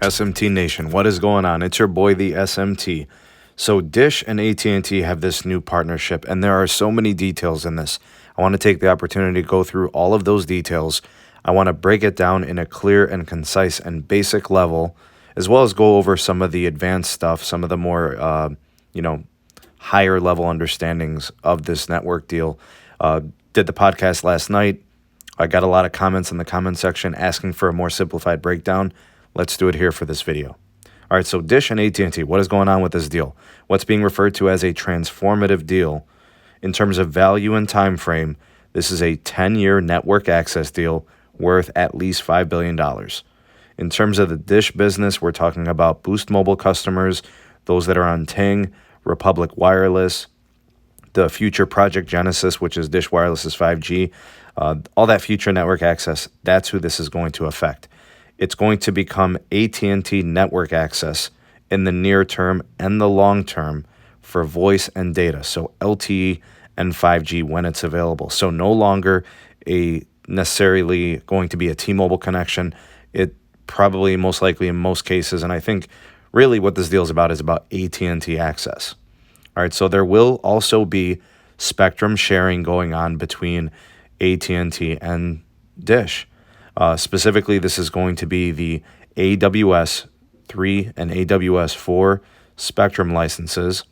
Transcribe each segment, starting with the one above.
SMT Nation, what is going on? It's your boy, the SMT. So Dish and AT&T have this new partnership, and there are so many details in this. I want to take the opportunity to go through all of those details. I want to break it down in a clear and concise and basic level, as well as go over some of the advanced stuff, some of the more, higher level understandings of this network deal. Did the podcast last night. I got a lot of comments in the comment section asking for a more simplified breakdown. Let's do it here for this video. All right, so Dish and AT&T, what is going on with this deal? What's being referred to as a transformative deal? In terms of value and time frame, this is a 10-year network access deal worth at least $5 billion. In terms of the Dish business, we're talking about Boost Mobile customers, those that are on Ting, Republic Wireless, the future Project Genesis, which is Dish Wireless's 5G, all that future network access, that's who this is going to affect. It's going to become AT&T network access in the near term and the long term for voice and data, so LTE and 5G when it's available. So no longer necessarily going to be a T-Mobile connection. It probably most likely in most cases, and I think really what this deal is about AT&T access. All right, so there will also be spectrum sharing going on between AT&T and Dish. Specifically, this is going to be the AWS 3 and AWS 4 spectrum licenses,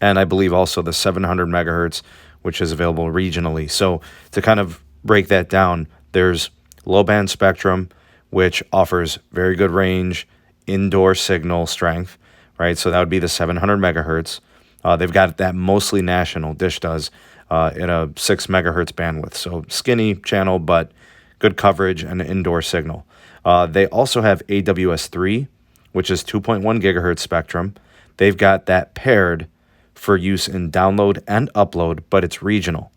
and I believe also the 700 megahertz, which is available regionally. So to kind of break that down, there's low-band spectrum, which offers very good range, indoor signal strength, right? So that would be the 700 megahertz. They've got that mostly national, Dish does, in a 6 megahertz bandwidth. So skinny channel, but good coverage and indoor signal. They also have AWS 3, which is 2.1 gigahertz spectrum. They've got that paired for use in download and upload, but it's regional.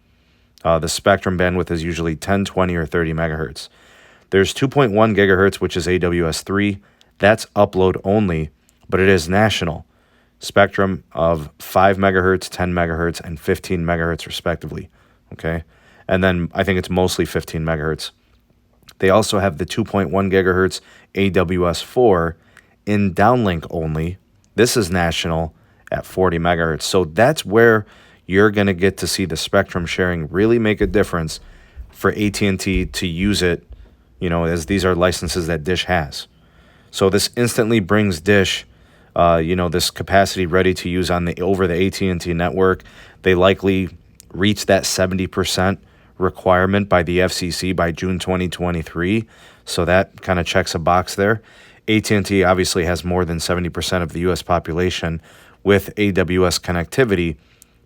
The spectrum bandwidth is usually 10, 20, or 30 megahertz. There's 2.1 gigahertz, which is AWS 3. That's upload only, but it is national. Spectrum of 5 megahertz, 10 megahertz, and 15 megahertz respectively. Okay, and then I think it's mostly 15 megahertz. They also have the 2.1 gigahertz AWS 4 in downlink only. This is national at 40 megahertz. So that's where you're going to get to see the spectrum sharing really make a difference for AT&T to use it, as these are licenses that Dish has. So this instantly brings Dish this capacity ready to use over the AT&T network. They likely reach that 70% requirement by the FCC by June 2023. So that kind of checks a box there. AT&T obviously has more than 70% of the U.S. population with AWS connectivity.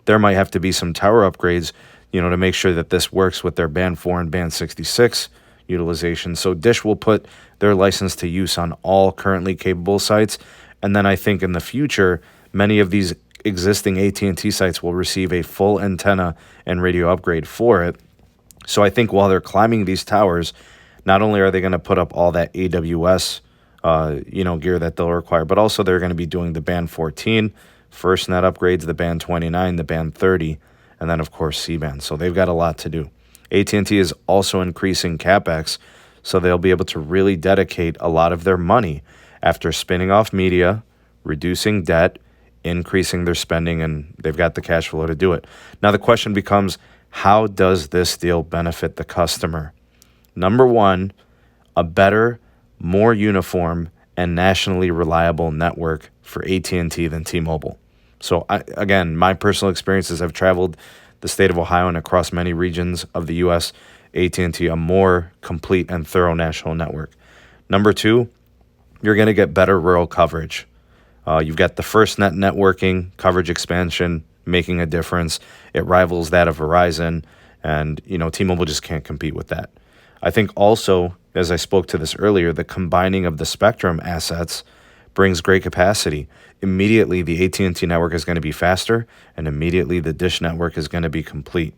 There might have to be some tower upgrades, to make sure that this works with their Band 4 and Band 66 utilization. So Dish will put their license to use on all currently capable sites. And then I think in the future, many of these existing AT&T sites will receive a full antenna and radio upgrade for it. So I think while they're climbing these towers, not only are they going to put up all that AWS, gear that they'll require, but also they're going to be doing the Band 14, FirstNet upgrades, the Band 29, the Band 30, and then, of course, C-Band. So they've got a lot to do. AT&T is also increasing CapEx, so they'll be able to really dedicate a lot of their money after spinning off media, reducing debt, increasing their spending, and they've got the cash flow to do it. Now the question becomes, how does this deal benefit the customer? Number one, a better, more uniform, and nationally reliable network for AT&T than T-Mobile. So again, my personal experiences, I've traveled the state of Ohio and across many regions of the U.S., AT&T, a more complete and thorough national network. Number two, you're going to get better rural coverage. You've got the FirstNet networking, coverage expansion, making a difference. It rivals that of Verizon, and, T-Mobile just can't compete with that. I think also, as I spoke to this earlier, the combining of the spectrum assets brings great capacity. Immediately, the AT&T network is going to be faster, and immediately the Dish network is going to be complete.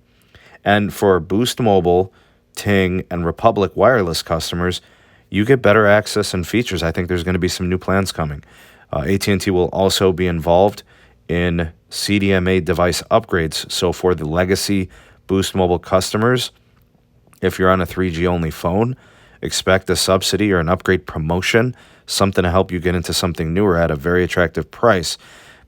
And for Boost Mobile, Ting, and Republic Wireless customers, you get better access and features. I think there's going to be some new plans coming. AT&T will also be involved in CDMA device upgrades. So for the legacy Boost Mobile customers, if you're on a 3G only phone, expect a subsidy or an upgrade promotion something to help you get into something newer at a very attractive price.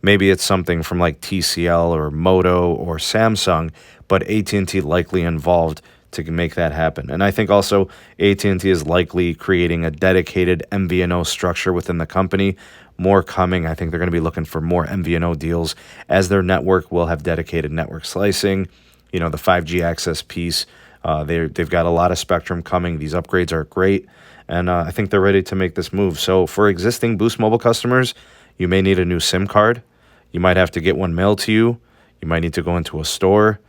Maybe it's something from like TCL or Moto or Samsung, but AT&T likely involved to make that happen. And I think also AT&T is likely creating a dedicated MVNO structure within the company. More coming. I think they're going to be looking for more MVNO deals as their network will have dedicated network slicing, the 5G access piece. They've got a lot of spectrum coming. These upgrades are great, and I think they're ready to make this move. So for existing Boost Mobile customers, you may need a new SIM card. You might have to get one mailed to you. You might need to go into a store.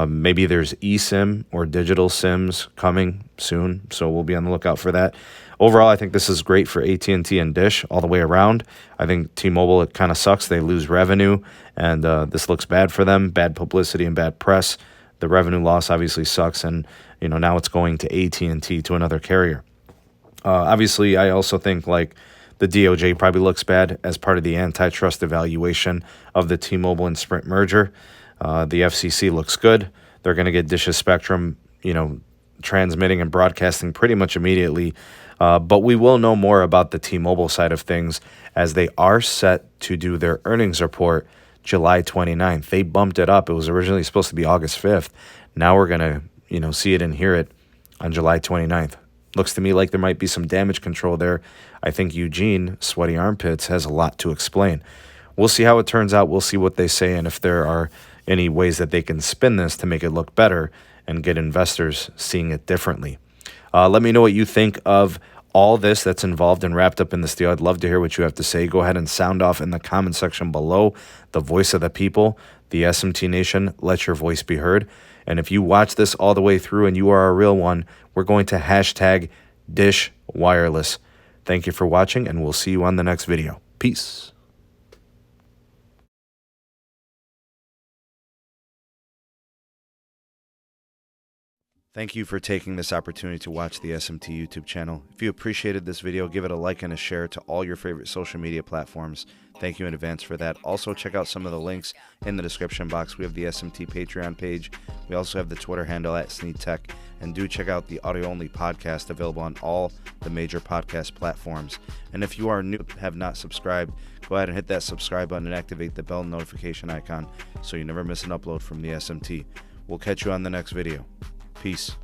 Maybe there's eSIM or digital SIMs coming soon, so we'll be on the lookout for that. Overall, I think this is great for AT&T and Dish all the way around. I think T-Mobile, it kind of sucks. They lose revenue, and this looks bad for them, bad publicity and bad press. The revenue loss obviously sucks, and now it's going to AT&T, to another carrier. Obviously, I also think like the DOJ probably looks bad as part of the antitrust evaluation of the T-Mobile and Sprint merger. The FCC looks good. They're going to get Dish's spectrum, transmitting and broadcasting pretty much immediately. But we will know more about the T-Mobile side of things as they are set to do their earnings report July 29th. They bumped it up. It was originally supposed to be August 5th. Now we're going to, see it and hear it on July 29th. Looks to me like there might be some damage control there. I think Eugene, Sweaty Armpits, has a lot to explain. We'll see how it turns out. We'll see what they say and if there are any ways that they can spin this to make it look better and get investors seeing it differently. Let me know what you think of all this that's involved and wrapped up in this deal. I'd love to hear what you have to say. Go ahead and sound off in the comment section below. The voice of the people, the SMT Nation, let your voice be heard. And if you watch this all the way through and you are a real one, we're going to hashtag Dish Wireless. Thank you for watching, and we'll see you on the next video. Peace. Thank you for taking this opportunity to watch the SMT YouTube channel. If you appreciated this video, give it a like and a share to all your favorite social media platforms. Thank you in advance for that. Also, check out some of the links in the description box. We have the SMT Patreon page. We also have the Twitter handle @SneedTech. And do check out the audio-only podcast available on all the major podcast platforms. And if you are new, have not subscribed, go ahead and hit that subscribe button and activate the bell notification icon so you never miss an upload from the SMT. We'll catch you on the next video. Peace.